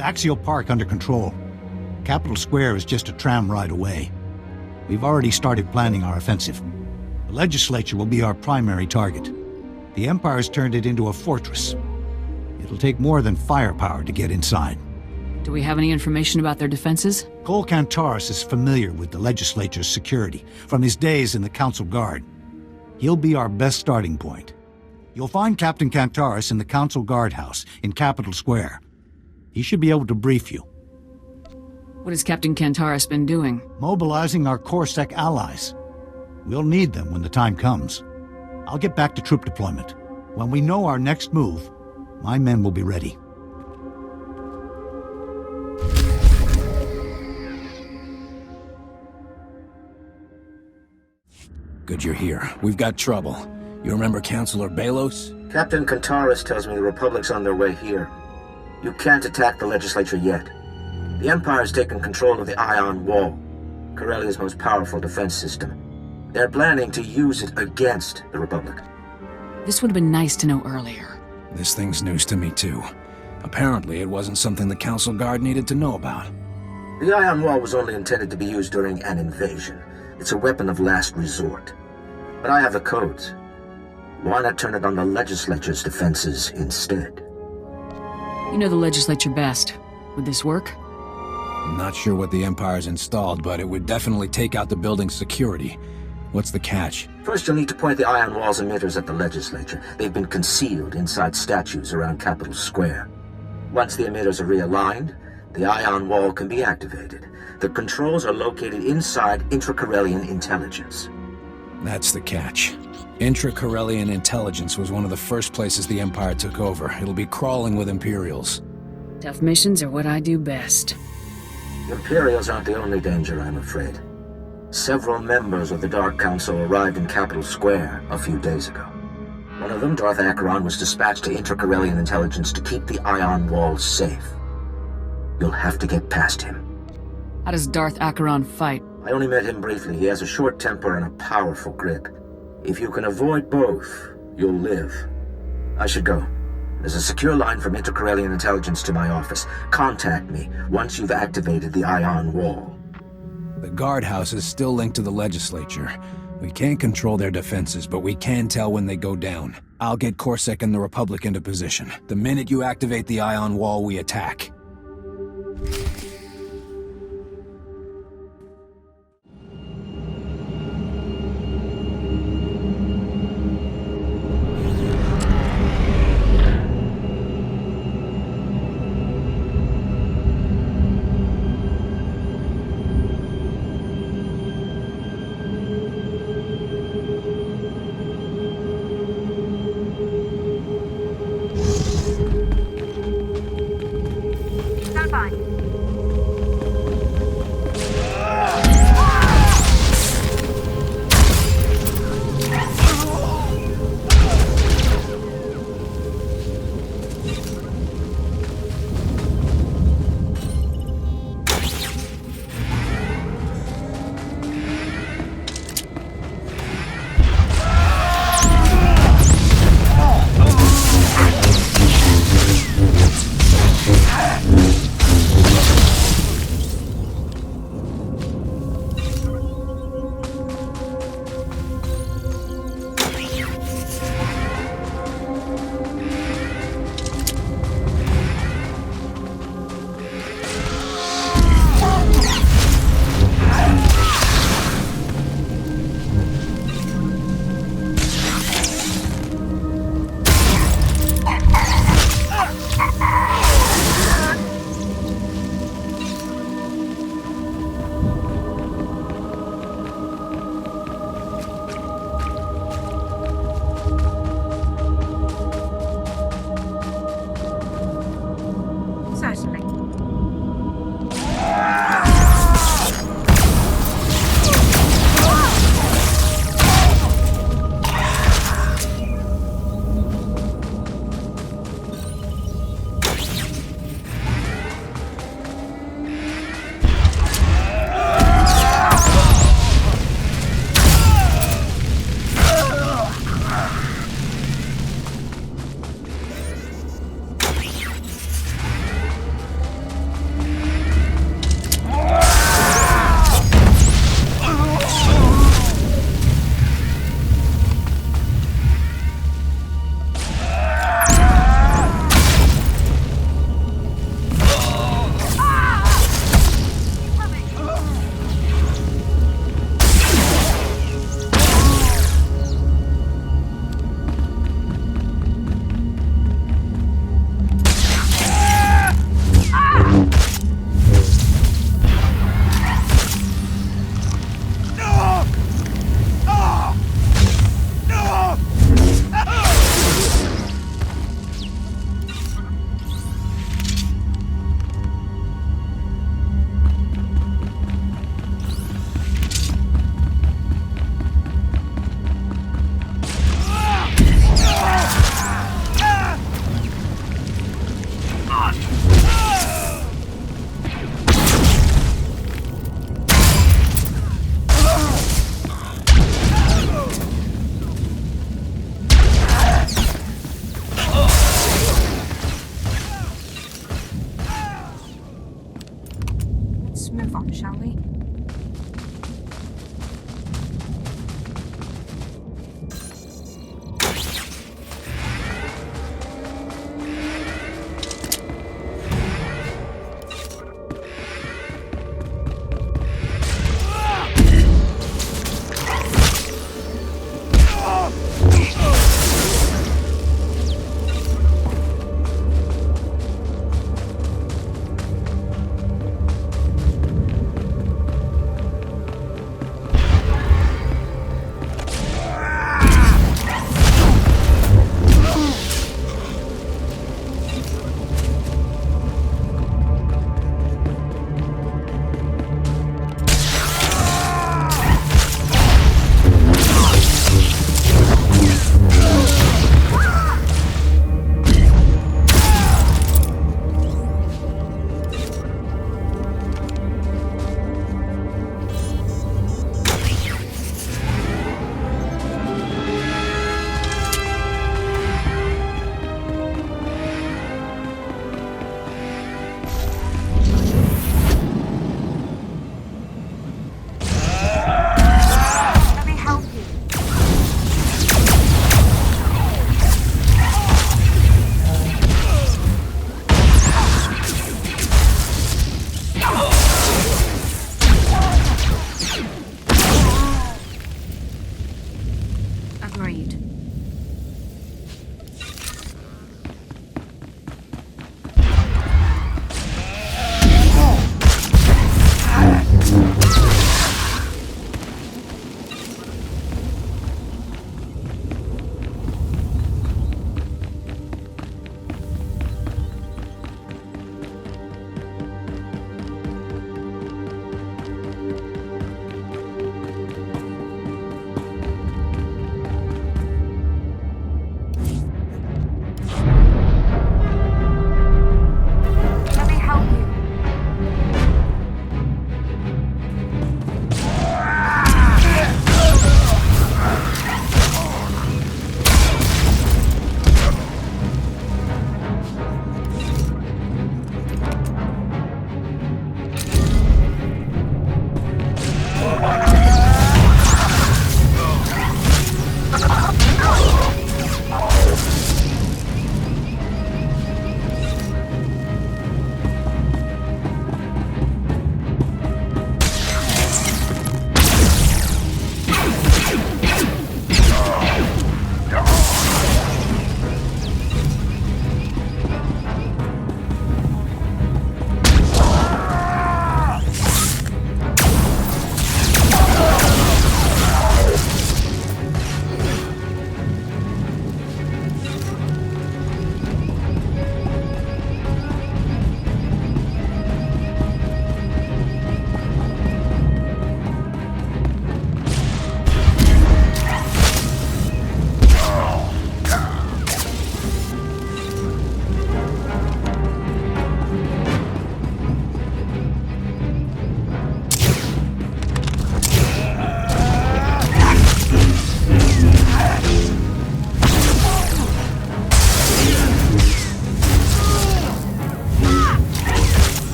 Axial Park under control. Capital Square is just a tram ride away. We've already started planning our offensive. The legislature will be our primary target. The Empire's turned it into a fortress. It'll take more than firepower to get inside. Do we have any information about their defenses? Cole Kantaris is familiar with the legislature's security from his days in the Council Guard. He'll be our best starting point. You'll find Captain Kantaris in the Council Guardhouse in Capital Square. He should be able to brief you. What has Captain Kantaris been doing? Mobilizing our CorSec allies. We'll need them when the time comes. I'll get back to troop deployment. When we know our next move, my men will be ready. Good you're here. We've got trouble. You remember Councilor Balos? Captain Kantaris tells me the Republic's on their way here. You can't attack the legislature yet. The Empire's taken control of the Ion Wall, Corellia's most powerful defense system. They're planning to use it against the Republic. This would have been nice to know earlier. This thing's news to me too. Apparently it wasn't something the Council Guard needed to know about. The Ion Wall was only intended to be used during an invasion. It's a weapon of last resort. But I have the codes. Why not turn it on the legislature's defenses instead? You know the legislature best. Would this work? I'm not sure what the Empire's installed, but it would definitely take out the building's security. What's the catch? First, you'll need to point the Ion Wall's emitters at the legislature. They've been concealed inside statues around Capital Square. Once the emitters are realigned, the Ion Wall can be activated. The controls are located inside intra-Corellian intelligence. That's the catch. Intra-Corellian intelligence was one of the first places the Empire took over. It'll be crawling with Imperials. Tough missions are what I do best. Imperials aren't the only danger, I'm afraid. Several members of the Dark Council arrived in Capital Square a few days ago. One of them, Darth Acheron, was dispatched to intra-Corellian intelligence to keep the Ion Wall safe. You'll have to get past him. How does Darth Acheron fight? I only met him briefly. He has a short temper and a powerful grip. If you can avoid both, you'll live. I should go. There's a secure line from inter-Corellian intelligence to my office. Contact me once you've activated the Ion Wall. The guardhouse is still linked to the legislature. We can't control their defenses, but we can tell when they go down. I'll get CorSec and the Republic into position. The minute you activate the Ion Wall, we attack. move on, shall we?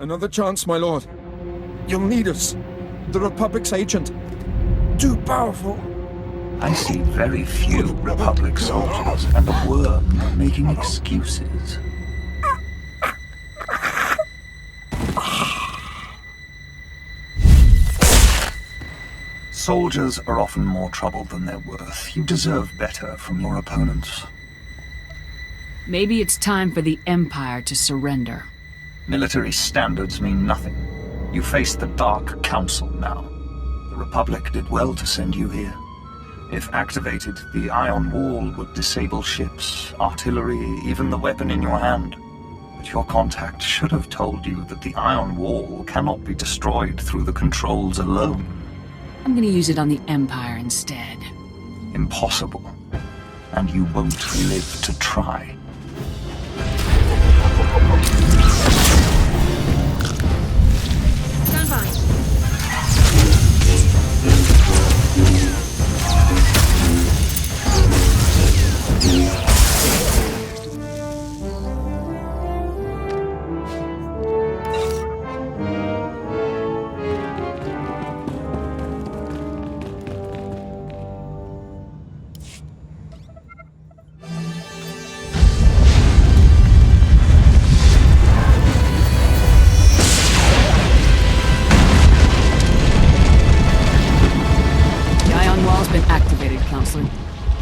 Another chance, my lord. You'll need us. The Republic's agent. Too powerful. I see very few Republic soldiers and a worm making excuses. Soldiers are often more trouble than they're worth. You deserve better from your opponents. Maybe it's time for the Empire to surrender. Military standards mean nothing. You face the Dark Council now. The Republic did well to send you here. If activated, the Ion Wall would disable ships, artillery, even the weapon in your hand. But your contact should have told you that the Ion Wall cannot be destroyed through the controls alone. I'm gonna use it on the Empire instead. Impossible. And you won't live to try. Stand by.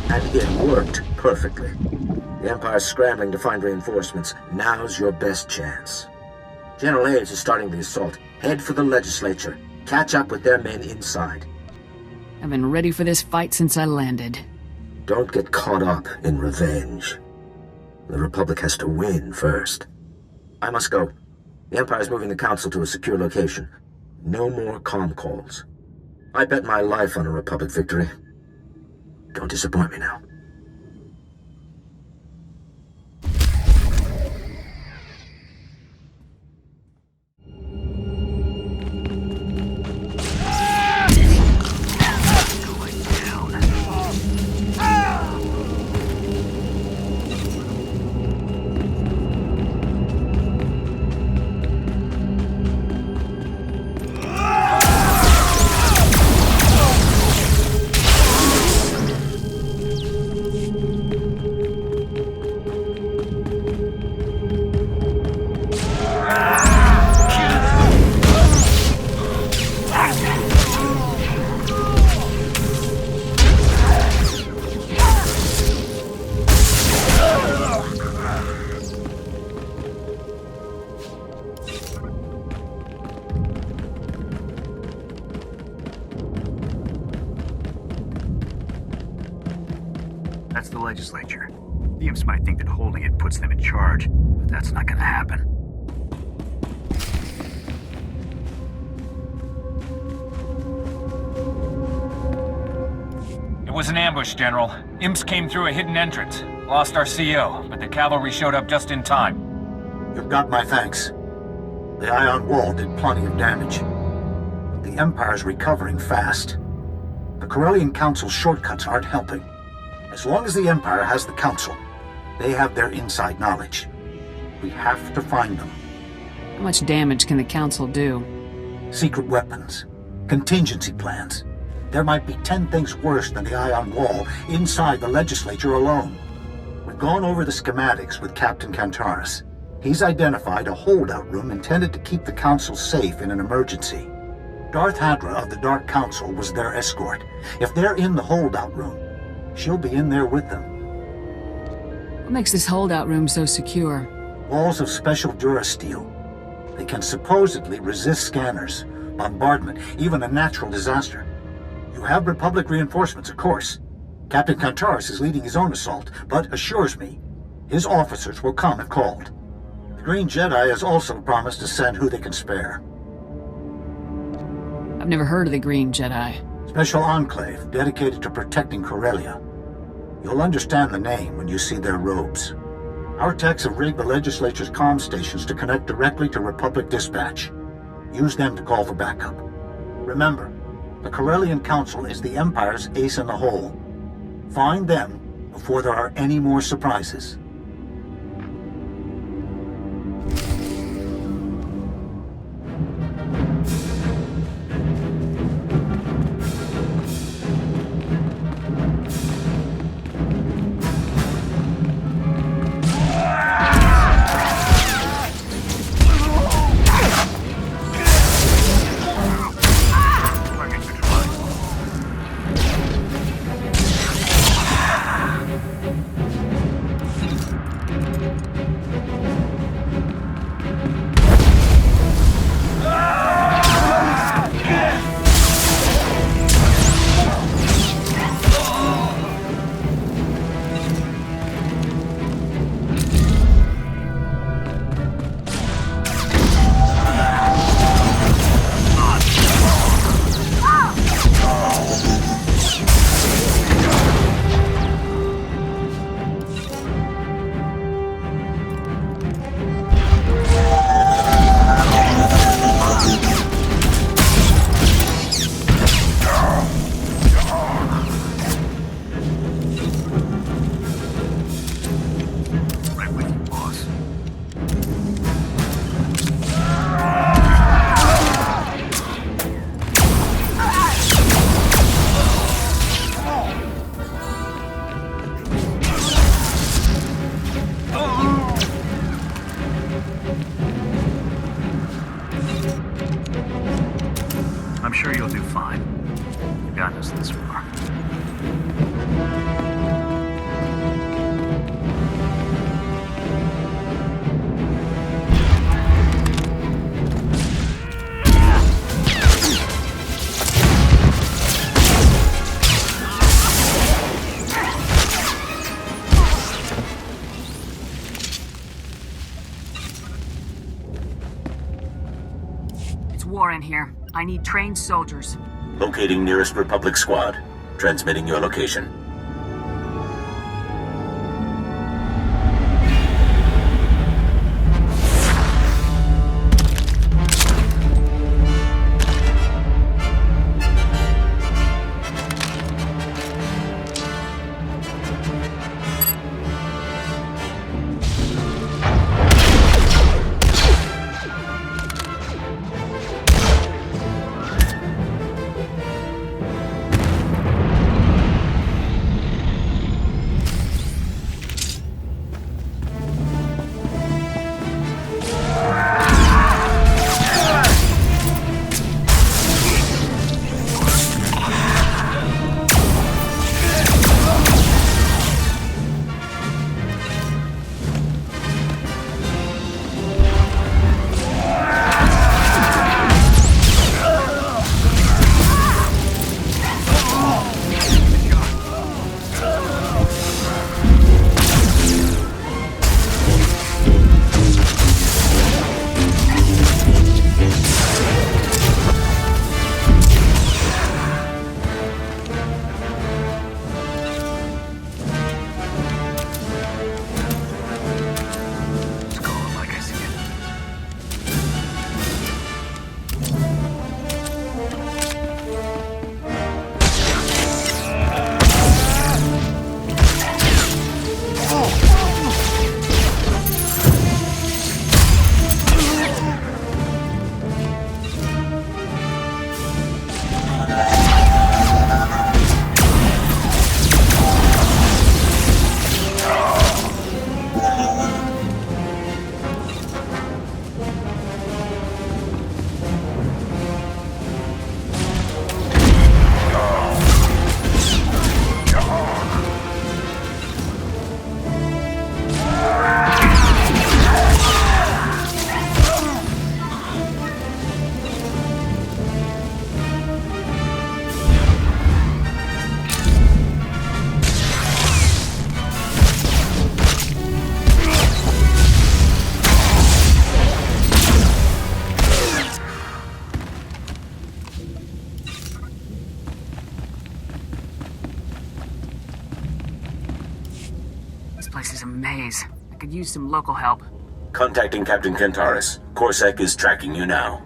And it worked perfectly. The Empire's scrambling to find reinforcements. Now's your best chance. General Aves is starting the assault. Head for the legislature. Catch up with their men inside. I've been ready for this fight since I landed. Don't get caught up in revenge. The Republic has to win first. I must go. The Empire's moving the Council to a secure location. No more comm calls. I bet my life on a Republic victory. Don't disappoint me now. That's the legislature. The imps might think that holding it puts them in charge, but that's not gonna happen. It was an ambush, General. Imps came through a hidden entrance. Lost our CO, but the cavalry showed up just in time. You've got my thanks. The Ion Wall did plenty of damage. But the Empire's recovering fast. The Corellian Council's shortcuts aren't helping. As long as the Empire has the Council, they have their inside knowledge. We have to find them. How much damage can the Council do? Secret weapons, contingency plans. There might be 10 things worse than the Ion Wall inside the legislature alone. We've gone over the schematics with Captain Kantaris. He's identified a holdout room intended to keep the Council safe in an emergency. Darth Hadra of the Dark Council was their escort. If they're in the holdout room, she'll be in there with them. What makes this holdout room so secure? Walls of special durasteel. They can supposedly resist scanners, bombardment, even a natural disaster. You have Republic reinforcements, of course. Captain Kantaris is leading his own assault, but assures me his officers will come if called. The Green Jedi has also promised to send who they can spare. I've never heard of the Green Jedi. Special enclave dedicated to protecting Corellia. You'll understand the name when you see their robes. Our techs have rigged the legislature's comm stations to connect directly to Republic dispatch. Use them to call for backup. Remember, the Corellian Council is the Empire's ace in the hole. Find them before there are any more surprises. war in here. I need trained soldiers. Locating nearest Republic squad. Transmitting your location. This place is a maze. I could use some local help. Contacting Captain Kentaris. Corsac is tracking you now.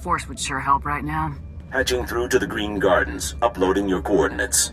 Force would sure help right now. Hatching through to the Green Gardens, uploading your coordinates.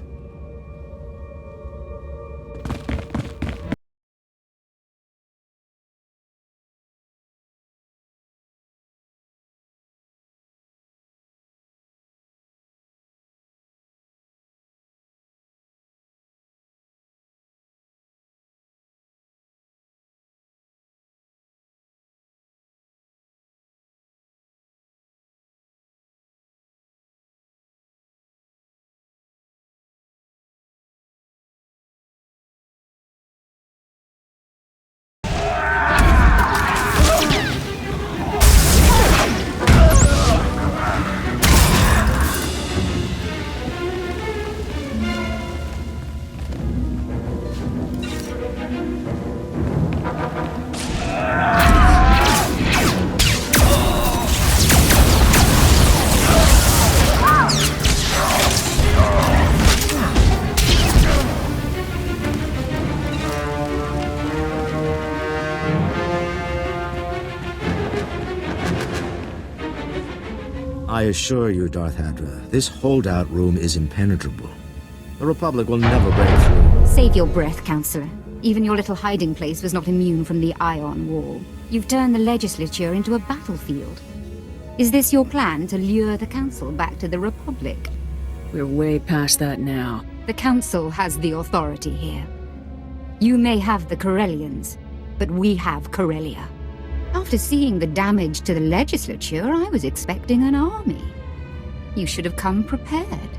assure you, Darth Hadra, this holdout room is impenetrable. The Republic will never break through. Save your breath, Counselor. Even your little hiding place was not immune from the ion wall. You've turned the legislature into a battlefield. Is this your plan to lure the Council back to the Republic? We're way past that now. The Council has the authority here. You may have the Corellians, but we have Corellia. After seeing the damage to the legislature, I was expecting an army. You should have come prepared.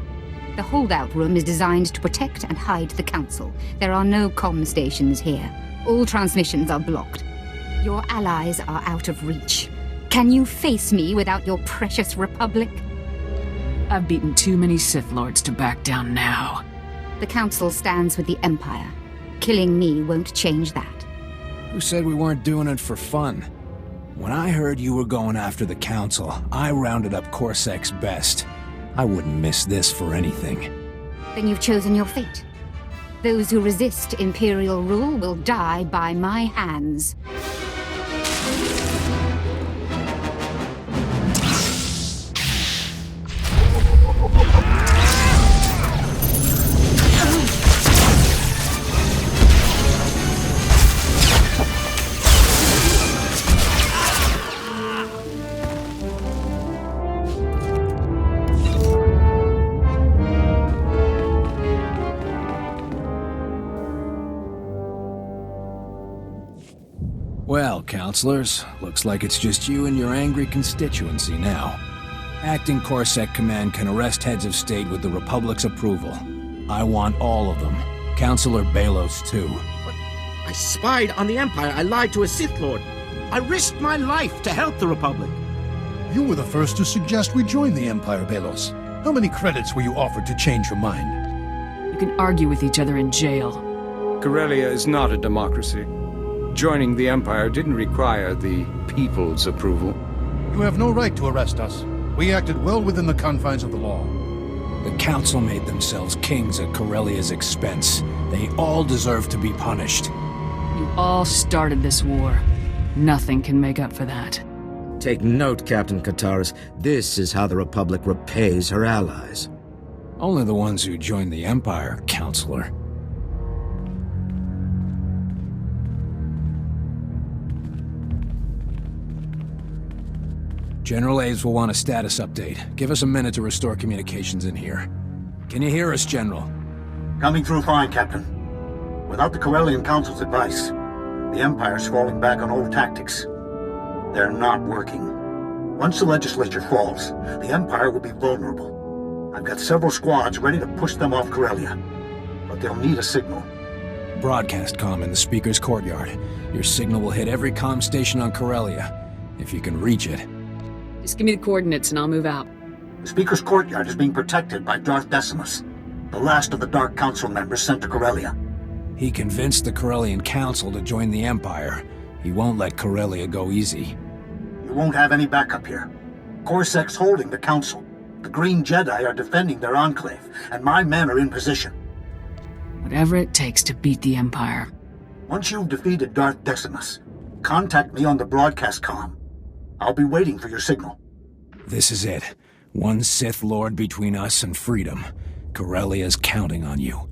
The holdout room is designed to protect and hide the Council. There are no comm stations here. All transmissions are blocked. Your allies are out of reach. Can you face me without your precious Republic? I've beaten too many Sith Lords to back down now. The Council stands with the Empire. Killing me won't change that. Who said we weren't doing it for fun? When I heard you were going after the Council, I rounded up Corsek's best. I wouldn't miss this for anything. Then you've chosen your fate. Those who resist Imperial rule will die by my hands. Well, counselors, looks like it's just you and your angry constituency now. Acting Corsec Command can arrest heads of state with the Republic's approval. I want all of them. Counselor Balos, too. I spied on the Empire. I lied to a Sith Lord. I risked my life to help the Republic. You were the first to suggest we join the Empire, Balos. How many credits were you offered to change your mind? You can argue with each other in jail. Corellia is not a democracy. Joining the Empire didn't require the people's approval. You have no right to arrest us. We acted well within the confines of the law. The Council made themselves kings at Corellia's expense. They all deserve to be punished. You all started this war. Nothing can make up for that. Take note, Captain Kataris. This is how the Republic repays her allies. Only the ones who joined the Empire, Counselor. General Aves will want a status update. Give us a minute to restore communications in here. Can you hear us, General? Coming through fine, Captain. Without the Corellian Council's advice, the Empire's falling back on old tactics. They're not working. Once the legislature falls, the Empire will be vulnerable. I've got several squads ready to push them off Corellia, but they'll need a signal. Broadcast comm in the Speaker's courtyard. Your signal will hit every comm station on Corellia, if you can reach it. Just give me the coordinates and I'll move out. The Speaker's courtyard is being protected by Darth Decimus, the last of the Dark Council members sent to Corellia. He convinced the Corellian Council to join the Empire. He won't let Corellia go easy. You won't have any backup here. Corsek's holding the Council. The Green Jedi are defending their enclave, and my men are in position. Whatever it takes to beat the Empire. Once you've defeated Darth Decimus, contact me on the broadcast comm. I'll be waiting for your signal. This is it. One Sith Lord between us and freedom. Corellia's counting on you.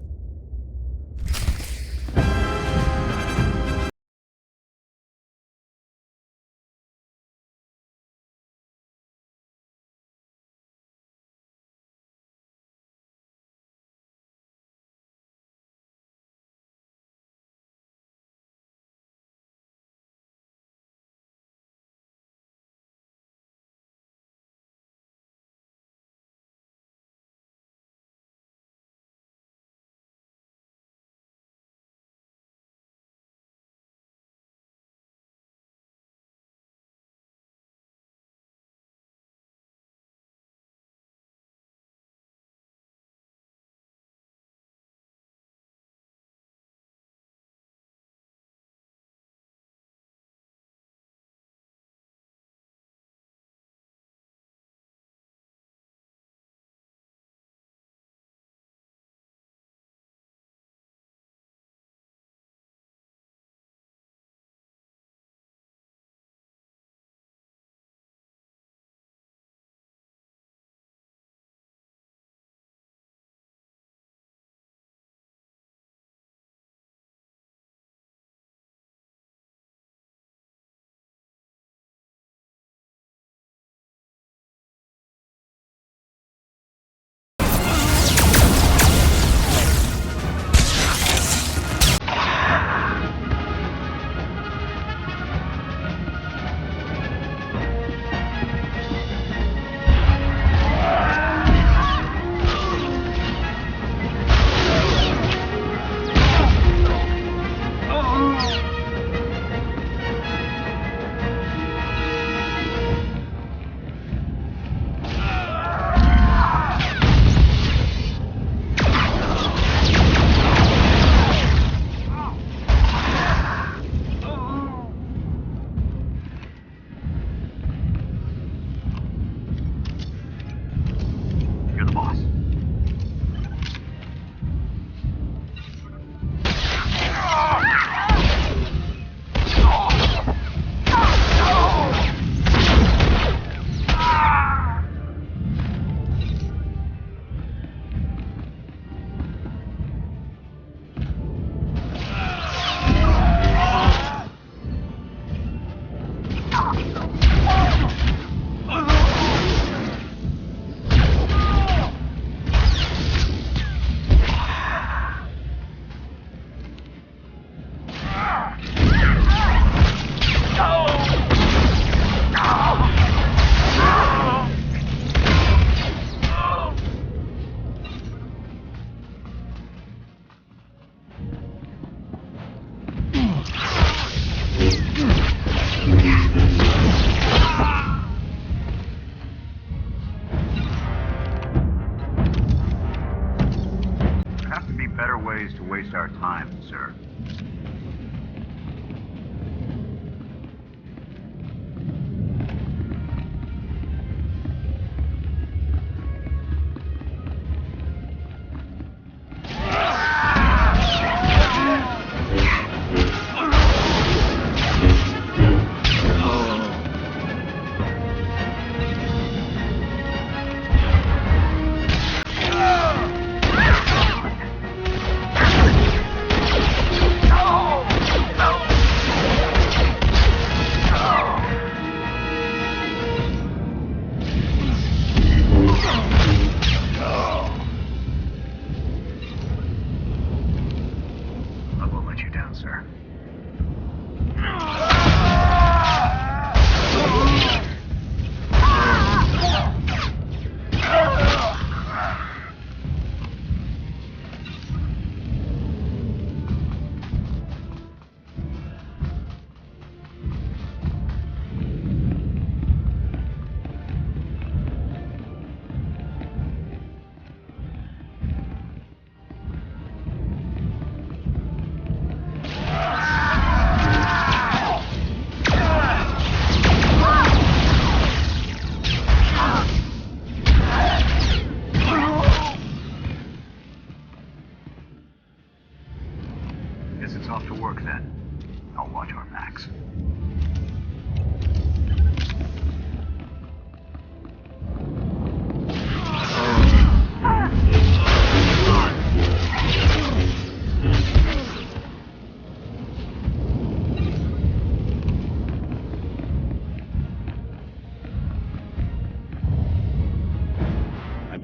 ways to waste our time, sir.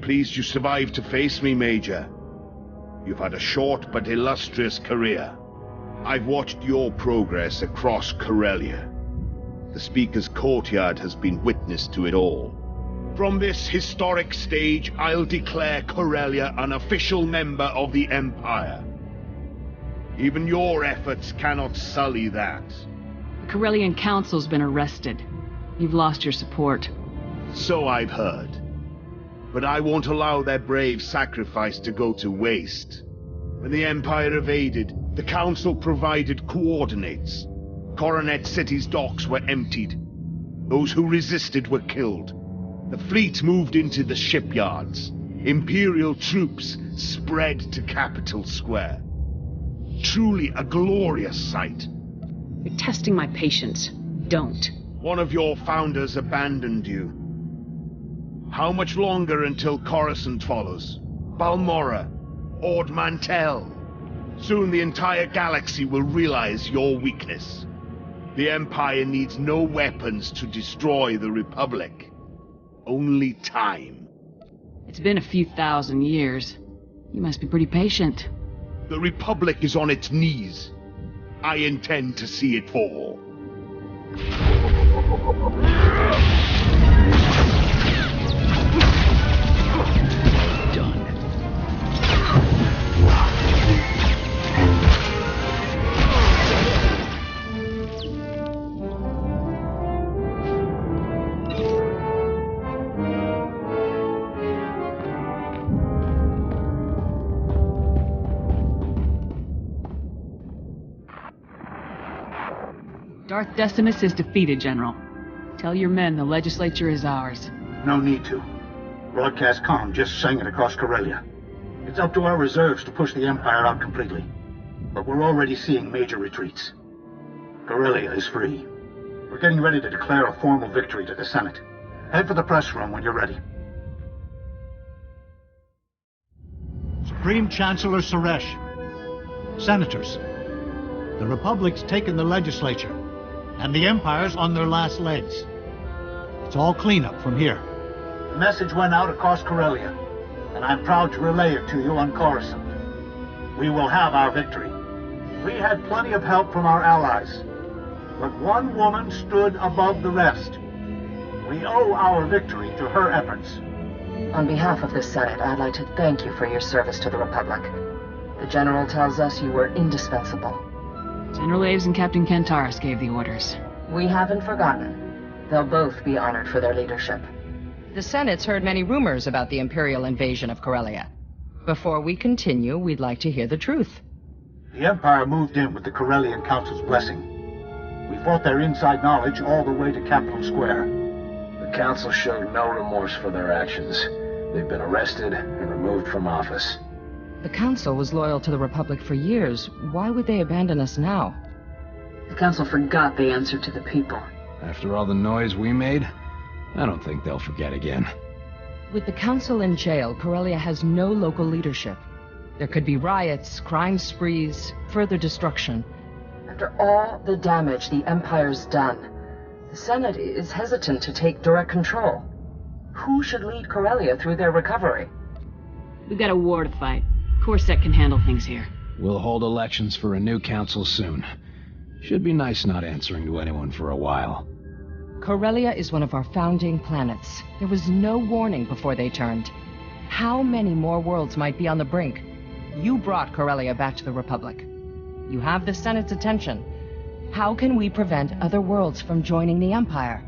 Pleased you survived to face me, Major. You've had a short but illustrious career. I've watched your progress across Corellia. The Speaker's courtyard has been witness to it all. From this historic stage, I'll declare Corellia an official member of the Empire. Even your efforts cannot sully that. The Corellian Council's been arrested. You've lost your support. So I've heard. But I won't allow their brave sacrifice to go to waste. When the Empire evaded, the Council provided coordinates. Coronet City's docks were emptied. Those who resisted were killed. The fleet moved into the shipyards. Imperial troops spread to Capital Square. Truly a glorious sight. You're testing my patience. Don't. One of your founders abandoned you. How much longer until Coruscant follows? Balmorra? Ord Mantell? Soon the entire galaxy will realize your weakness. The Empire needs no weapons to destroy the Republic. Only time. It's been a few thousand years. You must be pretty patient. The Republic is on its knees. I intend to see it fall. Darth Decimus is defeated, General. Tell your men the legislature is ours. No need to. Broadcast comm just sang it across Corellia. It's up to our reserves to push the Empire out completely. But we're already seeing major retreats. Corellia is free. We're getting ready to declare a formal victory to the Senate. Head for the press room when you're ready. Supreme Chancellor Suresh. Senators. The Republic's taken the legislature, and the Empire's on their last legs. It's all cleanup from here. The message went out across Corellia, and I'm proud to relay it to you on Coruscant. We will have our victory. We had plenty of help from our allies, but one woman stood above the rest. We owe our victory to her efforts. On behalf of the Senate, I'd like to thank you for your service to the Republic. The General tells us you were indispensable. General Aves and Captain Kentaris gave the orders. We haven't forgotten. They'll both be honored for their leadership. The Senate's heard many rumors about the Imperial invasion of Corellia. Before we continue, we'd like to hear the truth. The Empire moved in with the Corellian Council's blessing. We fought their inside knowledge all the way to Capital Square. The Council showed no remorse for their actions. They've been arrested and removed from office. The Council was loyal to the Republic for years. Why would they abandon us now? The Council forgot they answered to the people. After all the noise we made, I don't think they'll forget again. With the Council in jail, Corellia has no local leadership. There could be riots, crime sprees, further destruction. After all the damage the Empire's done, the Senate is hesitant to take direct control. Who should lead Corellia through their recovery? We've got a war to fight. Corsac can handle things here. We'll hold elections for a new council soon. Should be nice not answering to anyone for a while. Corellia is one of our founding planets. There was no warning before they turned. How many more worlds might be on the brink? You brought Corellia back to the Republic. You have the Senate's attention. How can we prevent other worlds from joining the Empire?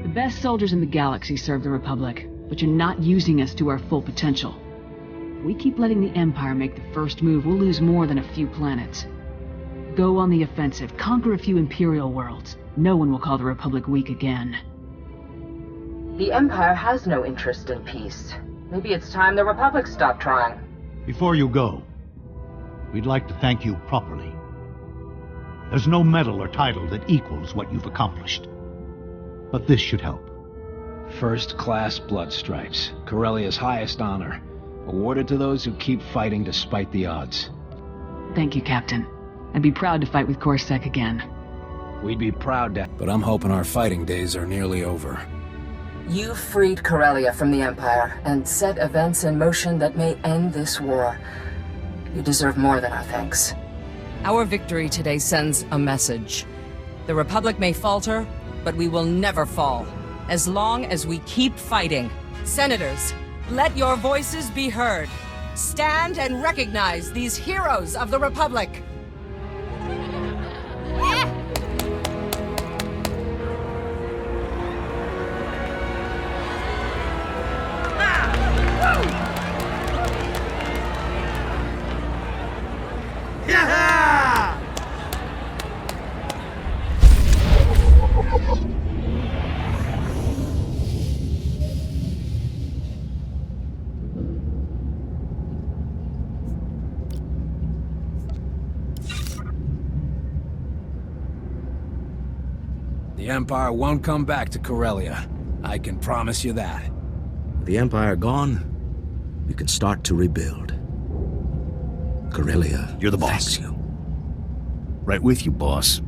The best soldiers in the galaxy serve the Republic, but you're not using us to our full potential. If we keep letting the Empire make the first move, we'll lose more than a few planets. Go on the offensive, conquer a few Imperial worlds. No one will call the Republic weak again. The Empire has no interest in peace. Maybe it's time the Republic stopped trying. Before you go, we'd like to thank you properly. There's no medal or title that equals what you've accomplished. But this should help. First-class blood stripes, Corellia's highest honor, awarded to those who keep fighting despite the odds. Thank you, Captain. I'd be proud to fight with Corsac again. We'd be proud to, but I'm hoping our fighting days are nearly over. You freed Corellia from the Empire and set events in motion that may end this war. You deserve more than our thanks. Our victory today sends a message. The Republic may falter, but we will never fall, as long as we keep fighting. Senators, let your voices be heard. Stand and recognize these heroes of the Republic. The Empire won't come back to Corellia. I can promise you that. With the Empire gone, we can start to rebuild. Corellia, you're the boss. Thanks you. Right with you, boss.